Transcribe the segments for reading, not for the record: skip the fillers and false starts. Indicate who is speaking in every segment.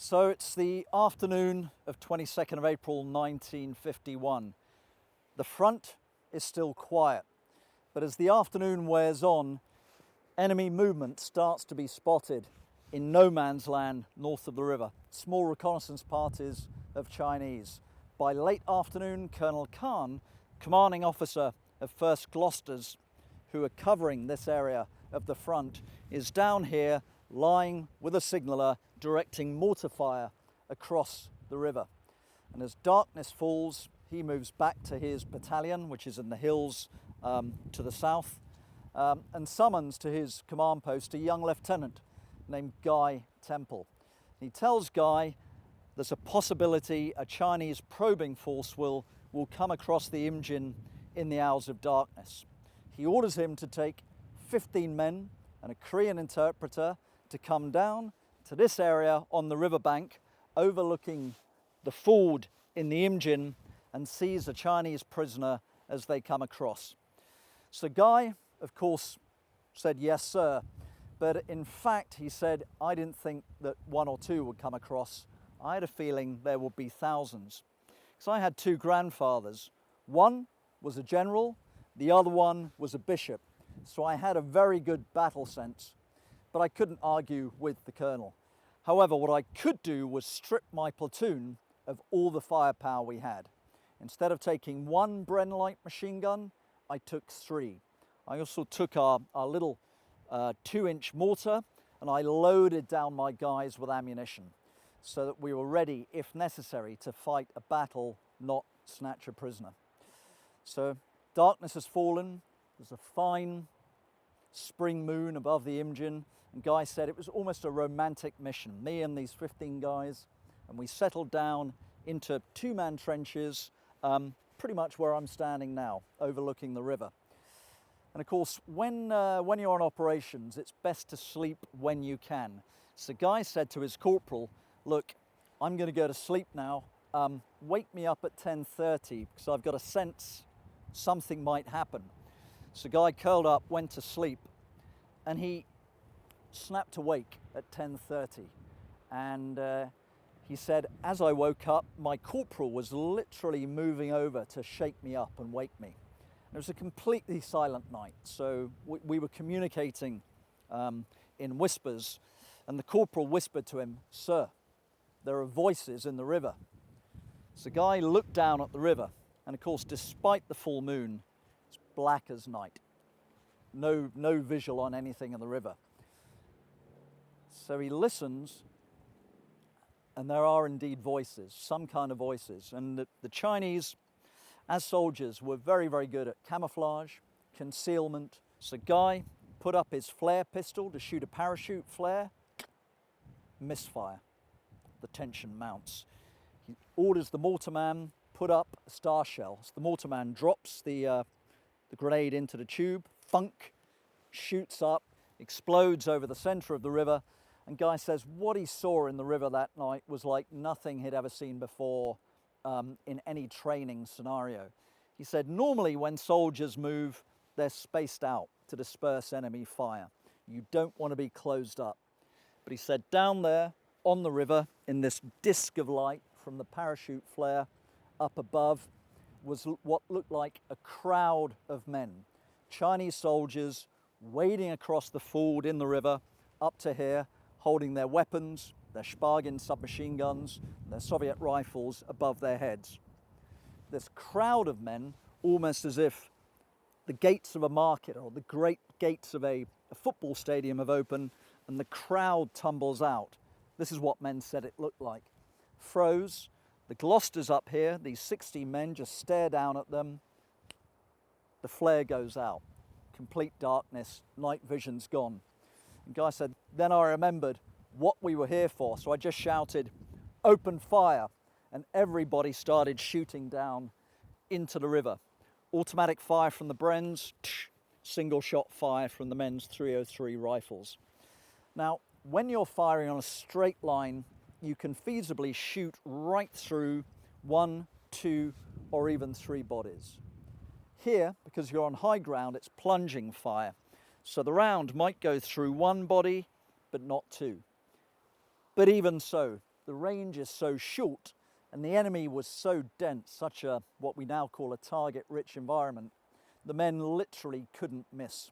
Speaker 1: So it's the afternoon of 22nd of April 1951. The front is still quiet, but as the afternoon wears on, enemy movement starts to be spotted in no man's land north of the river. Small reconnaissance parties of Chinese. By late afternoon, Colonel Khan, commanding officer of 1st Glosters, who are covering this area of the front, is down here lying with a signaller directing mortar fire across the river. And as darkness falls, he moves back to his battalion, which is in the hills to the south, and summons to his command post a young lieutenant named Guy Temple. He tells Guy there's a possibility a Chinese probing force will come across the Imjin in the hours of darkness. He orders him to take 15 men and a Korean interpreter to come down to this area on the riverbank overlooking the ford in the Imjin and seize a Chinese prisoner as they come across. So Guy, of course, said, "Yes, sir." But in fact, he said, "I didn't think that one or two would come across. I had a feeling there would be thousands." Because I had two grandfathers. One was a general, the other one was a bishop. So I had a very good battle sense, but I couldn't argue with the colonel. However, what I could do was strip my platoon of all the firepower we had. Instead of taking one Bren light machine gun, I took three. I also took our little 2-inch mortar, and I loaded down my guys with ammunition so that we were ready, if necessary, to fight a battle, not snatch a prisoner. So darkness has fallen. There's a fine spring moon above the Imjin, and Guy said it was almost a romantic mission. Me and these 15 guys, and we settled down into two-man trenches, pretty much where I'm standing now, overlooking the river. And of course, when you're on operations, it's best to sleep when you can. So Guy said to his corporal, "Look, I'm going to go to sleep now. Wake me up at 10:30 because I've got a sense something might happen." So Guy curled up, went to sleep, and he snapped awake at 10:30. And he said, as I woke up, my corporal was literally moving over to shake me up and wake me. It was a completely silent night, so we were communicating in whispers, and the corporal whispered to him, "Sir, there are voices in the river." So Guy looked down at the river, and of course, despite the full moon, it's black as night. No visual on anything in the river. So he listens, and there are indeed voices, some kind of voices. And the Chinese, as soldiers, were very, very good at camouflage, concealment. So Guy put up his flare pistol to shoot a parachute flare. Misfire. The tension mounts. He orders the mortarman put up a star shell. So the mortarman drops the grenade into the tube. Thunk, shoots up, explodes over the center of the river. And Guy says what he saw in the river that night was like nothing he'd ever seen before in any training scenario. He said normally when soldiers move, they're spaced out to disperse enemy fire. You don't want to be closed up. But he said down there on the river, in this disk of light from the parachute flare up above, was what looked like a crowd of men. Chinese soldiers wading across the ford in the river up to here, holding their weapons, their Spargin submachine guns, their Soviet rifles above their heads. This crowd of men, almost as if the gates of a market or the great gates of a football stadium have opened and the crowd tumbles out. This is what men said it looked like. Froze. The Glosters up here, these 60 men just stare down at them. The flare goes out. Complete darkness, night vision's gone. And Guy said, then I remembered what we were here for. So I just shouted, "Open fire." And everybody started shooting down into the river. Automatic fire from the Brens, single shot fire from the men's 303 rifles. Now, when you're firing on a straight line, you can feasibly shoot right through 1, 2, or even 3 bodies. Here, because you're on high ground, it's plunging fire. So the round might go through 1 body, but not 2. But even so, the range is so short and the enemy was so dense, such a, what we now call a target-rich environment, the men literally couldn't miss.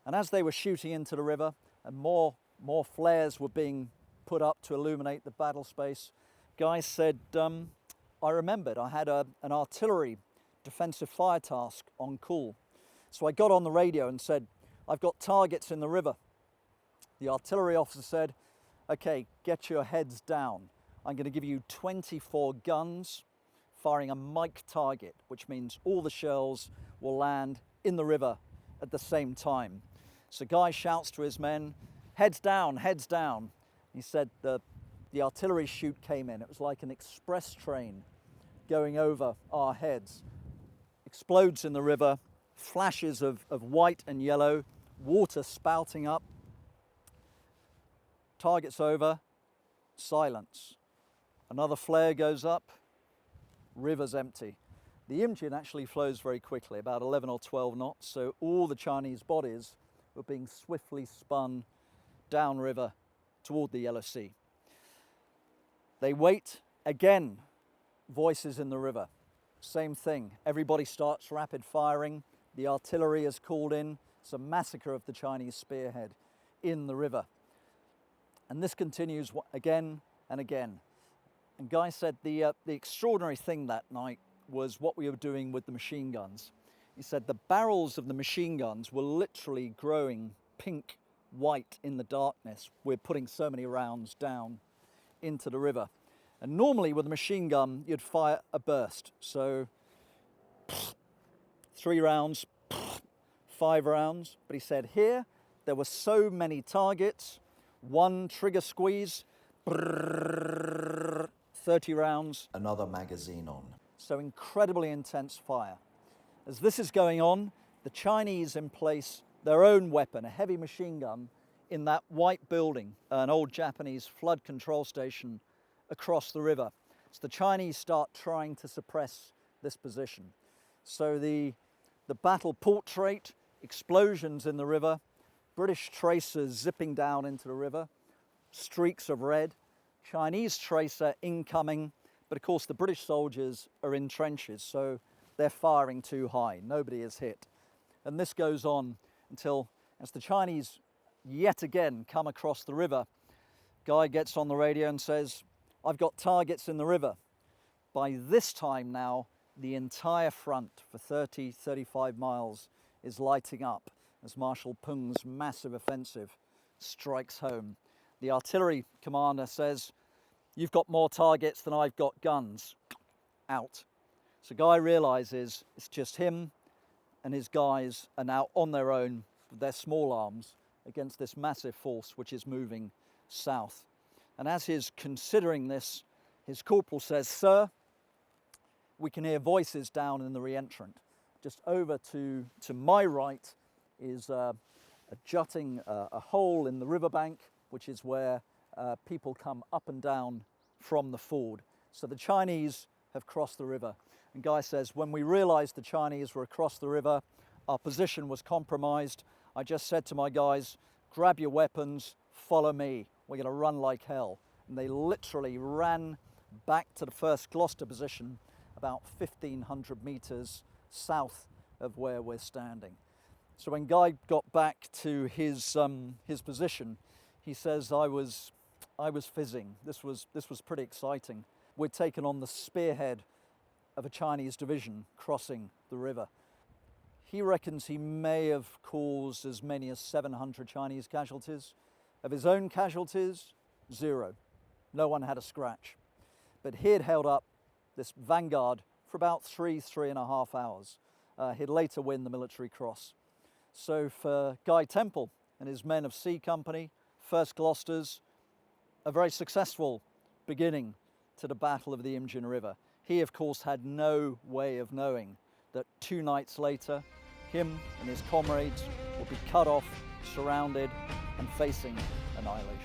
Speaker 1: And as they were shooting into the river and more flares were being put up to illuminate the battle space, Guy said, I remembered I had an artillery defensive fire task on call. So I got on the radio and said, I've got targets in the river. The artillery officer said, okay, get your heads down. I'm going to give you 24 guns firing a mic target, which means all the shells will land in the river at the same time. So Guy shouts to his men, heads down, heads down. He said the artillery chute came in. It was like an express train going over our heads. Explodes in the river, flashes of white and yellow, water spouting up. Target's over, silence. Another flare goes up, river's empty. The Imjin actually flows very quickly, about 11 or 12 knots, so all the Chinese bodies were being swiftly spun downriver toward the Yellow Sea. They wait, again, voices in the river. Same thing, everybody starts rapid firing, the artillery is called in, it's a massacre of the Chinese spearhead in the river. And this continues again and again. And Guy said the extraordinary thing that night was what we were doing with the machine guns. He said the barrels of the machine guns were literally growing pink, white in the darkness. We're putting so many rounds down into the river. And normally with a machine gun, you'd fire a burst. So 3 rounds, 5 rounds. But he said here, there were so many targets, one trigger squeeze, 30 rounds, another magazine on. So incredibly intense fire. As this is going on, the Chinese emplace their own weapon, a heavy machine gun, in that white building, an old Japanese flood control station across the river. So the Chinese start trying to suppress this position. So the battle portrait, explosions in the river, British tracers zipping down into the river, streaks of red, Chinese tracer incoming, but of course the British soldiers are in trenches, so they're firing too high, nobody is hit. And this goes on until, as the Chinese yet again come across the river, Guy gets on the radio and says, I've got targets in the river. By this time now, the entire front for 30, 35 miles is lighting up as Marshal Peng's massive offensive strikes home. The artillery commander says, you've got more targets than I've got guns. Out. So Guy realizes it's just him and his guys are now on their own with their small arms against this massive force which is moving south. And as he's considering this, his corporal says, sir, we can hear voices down in the re-entrant. Just over to my right is a jutting, a hole in the riverbank, which is where people come up and down from the ford. So the Chinese have crossed the river. And Guy says, when we realized the Chinese were across the river, our position was compromised. I just said to my guys, grab your weapons, follow me. We're going to run like hell. And they literally ran back to the first Gloucester position about 1,500 meters south of where we're standing. So when Guy got back to his position, he says, I was fizzing. This was pretty exciting. We'd taken on the spearhead of a Chinese division crossing the river. He reckons he may have caused as many as 700 Chinese casualties. Of his own casualties, 0. No one had a scratch. But he had held up this vanguard for about 3.5 hours. He'd later win the Military Cross. So for Guy Temple and his men of C Company, 1st Glosters, a very successful beginning to the Battle of the Imjin River. He, of course, had no way of knowing that 2 nights later, him and his comrades would be cut off, surrounded, and facing annihilation.